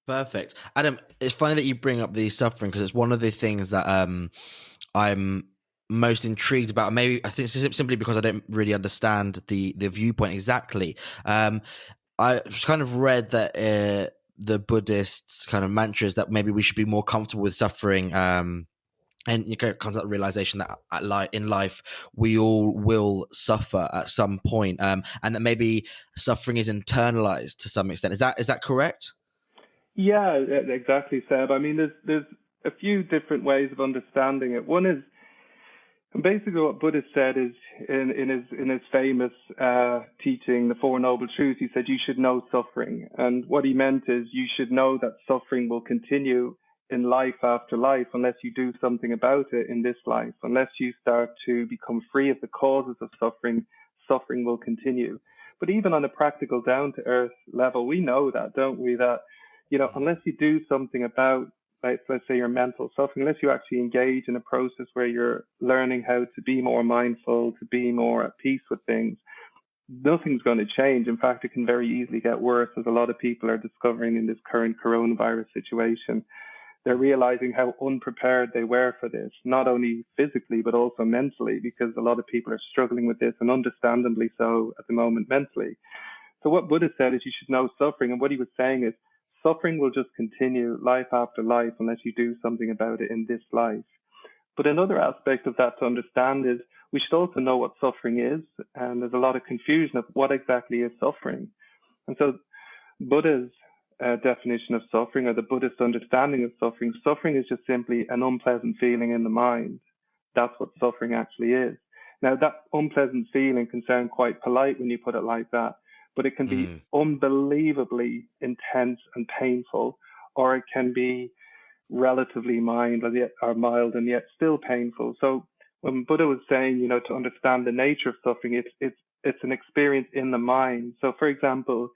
Perfect. Adam, it's funny that you bring up the suffering because it's one of the things that I'm most intrigued about. Maybe I think it's simply because I don't really understand the viewpoint exactly. I kind of read that the Buddhists kind of mantras that maybe we should be more comfortable with suffering. And you comes that realization that in life we all will suffer at some point, and that maybe suffering is internalized to some extent. Is that correct? Yeah, exactly, Seb. I mean, there's a few different ways of understanding it. One is basically what Buddha said is in his famous teaching, the Four Noble Truths. He said you should know suffering, and what he meant is you should know that suffering will continue in life after life unless you do something about it in this life. Unless you start to become free of the causes of suffering, suffering will continue. But even on a practical, down to earth level, we know that, don't we? That unless you do something about, like, let's say your mental suffering, unless you actually engage in a process where you're learning how to be more mindful, to be more at peace with things, nothing's going to change. In fact, it can very easily get worse, as a lot of people are discovering in this current coronavirus situation. They're realizing how unprepared they were for this, not only physically, but also mentally, because a lot of people are struggling with this, and understandably so at the moment mentally. So what Buddha said is you should know suffering. And what he was saying is suffering will just continue life after life unless you do something about it in this life. But another aspect of that to understand is we should also know what suffering is. And there's a lot of confusion of what exactly is suffering. And so Buddha's definition of suffering, or the Buddhist understanding of suffering, suffering is just simply an unpleasant feeling in the mind. That's what suffering actually is. Now, that unpleasant feeling can sound quite polite when you put it like that, but it can be unbelievably intense and painful, or it can be relatively mild and yet still painful. So when Buddha was saying, to understand the nature of suffering, it's an experience in the mind. So, for example,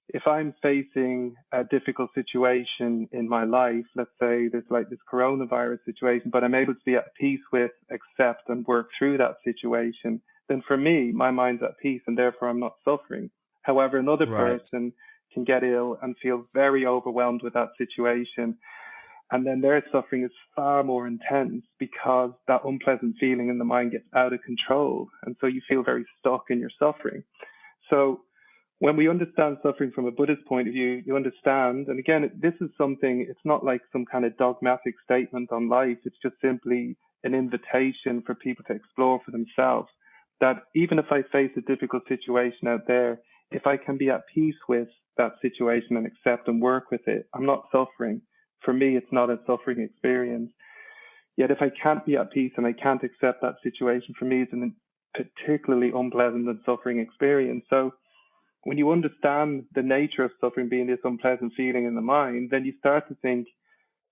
if I'm facing a difficult situation in my life, let's say there's like this coronavirus situation, but I'm able to be at peace with, accept, and work through that situation, then for me, my mind's at peace and therefore I'm not suffering. However, another Right. person can get ill and feel very overwhelmed with that situation. And then their suffering is far more intense because that unpleasant feeling in the mind gets out of control. And so you feel very stuck in your suffering. So when we understand suffering from a Buddhist point of view, you understand, and again, this is something, it's not like some kind of dogmatic statement on life. It's just simply an invitation for people to explore for themselves that even if I face a difficult situation out there, if I can be at peace with that situation and accept and work with it, I'm not suffering. For me, it's not a suffering experience. Yet if I can't be at peace and I can't accept that situation, for me, it's a particularly unpleasant and suffering experience. So when you understand the nature of suffering being this unpleasant feeling in the mind, then you start to think,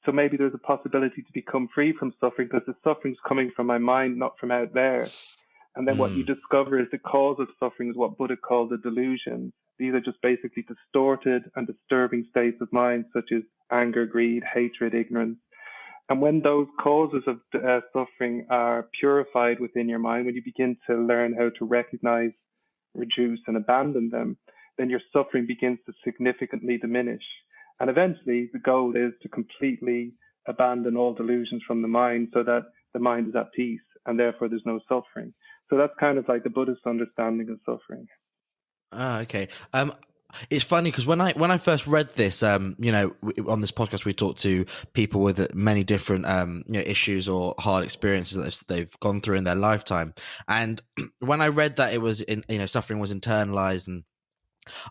so maybe there's a possibility to become free from suffering because the suffering's coming from my mind, not from out there. And then what you discover is the cause of suffering is what Buddha called the delusions. These are just basically distorted and disturbing states of mind, such as anger, greed, hatred, ignorance. And when those causes of suffering are purified within your mind, when you begin to learn how to recognize, reduce, and abandon them, then your suffering begins to significantly diminish. And eventually, the goal is to completely abandon all delusions from the mind so that the mind is at peace and therefore there's no suffering. So that's kind of like the Buddhist understanding of suffering. Ah, okay. It's funny because when I first read this, on this podcast we talk to people with many different issues or hard experiences that they've gone through in their lifetime, and when I read that it was suffering was internalized, and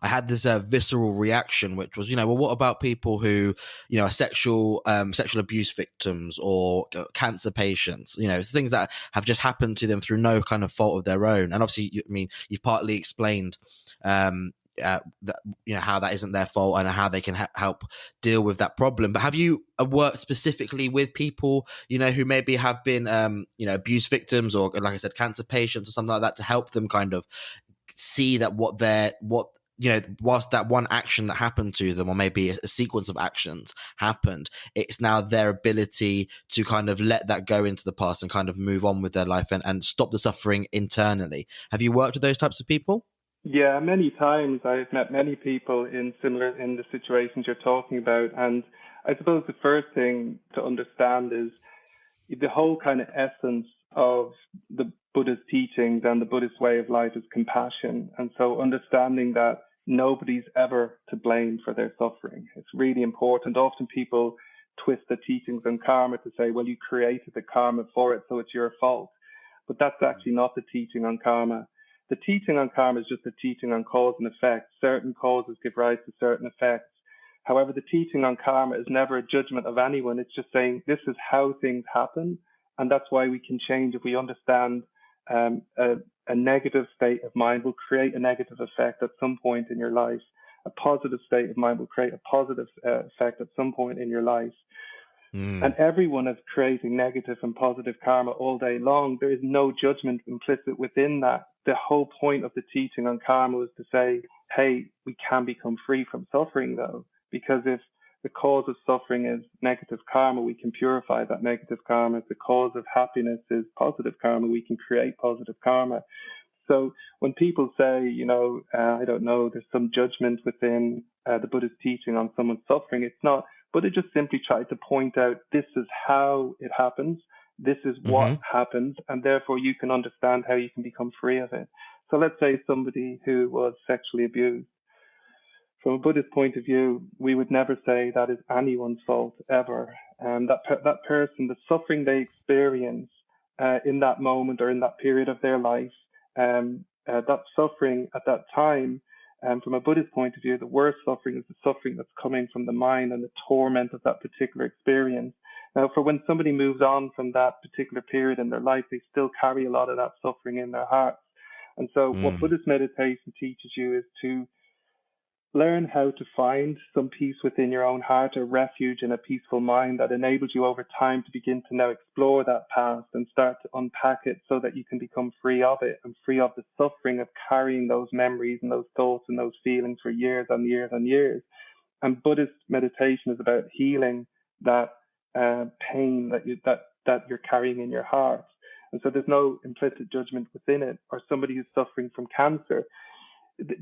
I had this visceral reaction, which was, well, what about people who, are sexual abuse victims or cancer patients, things that have just happened to them through no kind of fault of their own. And obviously, you've partly explained, that how that isn't their fault and how they can help deal with that problem. But have you worked specifically with people who maybe have been abuse victims or, like I said, cancer patients or something like that, to help them kind of see that whilst that one action that happened to them, or maybe a sequence of actions happened, it's now their ability to kind of let that go into the past and kind of move on with their life and stop the suffering internally. Have you worked with those types of people? Yeah, many times I've met many people in the situations you're talking about, and I suppose the first thing to understand is the whole kind of essence of the Buddhist teachings and the Buddhist way of life is compassion. And so understanding that nobody's ever to blame for their suffering. It's really important. Often people twist the teachings on karma to say, well, you created the karma for it, so it's your fault. But that's actually not the teaching on karma. The teaching on karma is just a teaching on cause and effect. Certain causes give rise to certain effects. However, the teaching on karma is never a judgment of anyone. It's just saying this is how things happen. And that's why we can change if we understand um, a, a negative state of mind will create a negative effect at some point in your life. A positive state of mind will create a positive effect at some point in your life. And Mm. everyone is creating negative and positive karma all day long. There is no judgment implicit within that. The whole point of the teaching on karma was to say, hey, we can become free from suffering though, because if the cause of suffering is negative karma, we can purify that negative karma. If the cause of happiness is positive karma, we can create positive karma. So when people say, I don't know, there's some judgment within the Buddhist teaching on someone suffering, it's not. But it just simply tried to point out this is how it happens, this is what Hmm. happens, and therefore you can understand how you can become free of it. So let's say somebody who was sexually abused. From a Buddhist point of view, we would never say that is anyone's fault ever. And that person, the suffering they experience in that moment or in that period of their life, that suffering at that time, from a Buddhist point of view, the worst suffering is the suffering that's coming from the mind and the torment of that particular experience. Now, for when somebody moves on from that particular period in their life, they still carry a lot of that suffering in their hearts. And so, what Mm. Buddhist meditation teaches you is to learn how to find some peace within your own heart, a refuge and a peaceful mind that enables you over time to begin to now explore that past and start to unpack it so that you can become free of it and free of the suffering of carrying those memories and those thoughts and those feelings for years and years and years. And Buddhist meditation is about healing that pain that you're carrying in your heart. And so there's no implicit judgment within it. Or somebody who's suffering from cancer,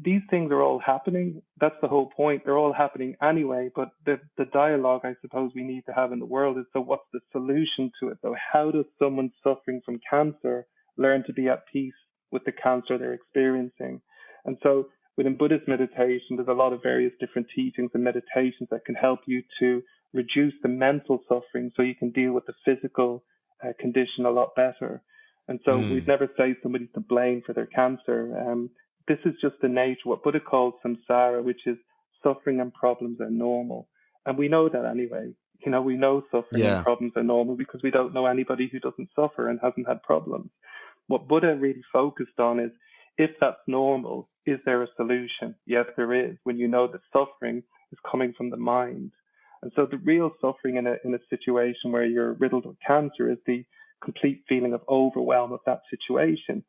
these things are all happening. That's the whole point. They're all happening anyway. But the dialogue I suppose we need to have in the world is, so what's the solution to it? So how does someone suffering from cancer learn to be at peace with the cancer they're experiencing? And so within Buddhist meditation, there's a lot of various different teachings and meditations that can help you to reduce the mental suffering so you can deal with the physical condition a lot better. And so we'd Mm. never say somebody's to blame for their cancer. This is just the nature, what Buddha calls samsara, which is suffering and problems are normal. And we know that anyway. We know suffering and Yeah. problems are normal because we don't know anybody who doesn't suffer and hasn't had problems. What Buddha really focused on is, if that's normal, is there a solution? Yes, there is, when you know that suffering is coming from the mind. And so the real suffering in a situation where you're riddled with cancer is the complete feeling of overwhelm of that situation.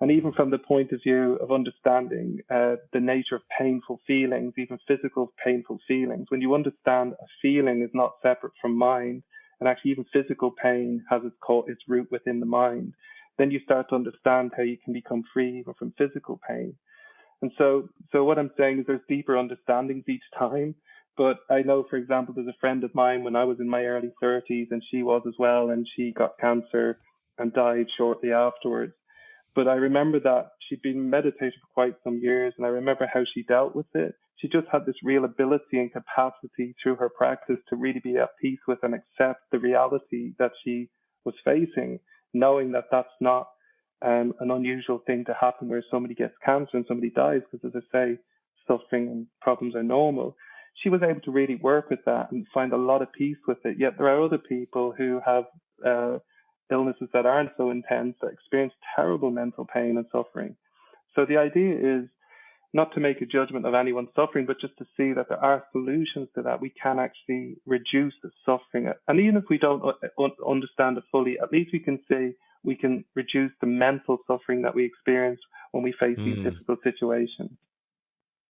And even from the point of view of understanding the nature of painful feelings, even physical painful feelings, when you understand a feeling is not separate from mind, and actually even physical pain has its root within the mind, then you start to understand how you can become free even from physical pain. And so what I'm saying is there's deeper understandings each time. But I know, for example, there's a friend of mine when I was in my early 30s, and she was as well, and she got cancer and died shortly afterwards. But I remember that she'd been meditating for quite some years, and I remember how she dealt with it. She just had this real ability and capacity through her practice to really be at peace with and accept the reality that she was facing, knowing that that's not an unusual thing to happen where somebody gets cancer and somebody dies, because, as I say, suffering and problems are normal. She was able to really work with that and find a lot of peace with it. Yet there are other people who have illnesses that aren't so intense that experience terrible mental pain and suffering. So the idea is not to make a judgment of anyone's suffering, but just to see that there are solutions to that. We can actually reduce the suffering. And even if we don't understand it fully, at least we can say we can reduce the mental suffering that we experience when we face these Mm. difficult situations.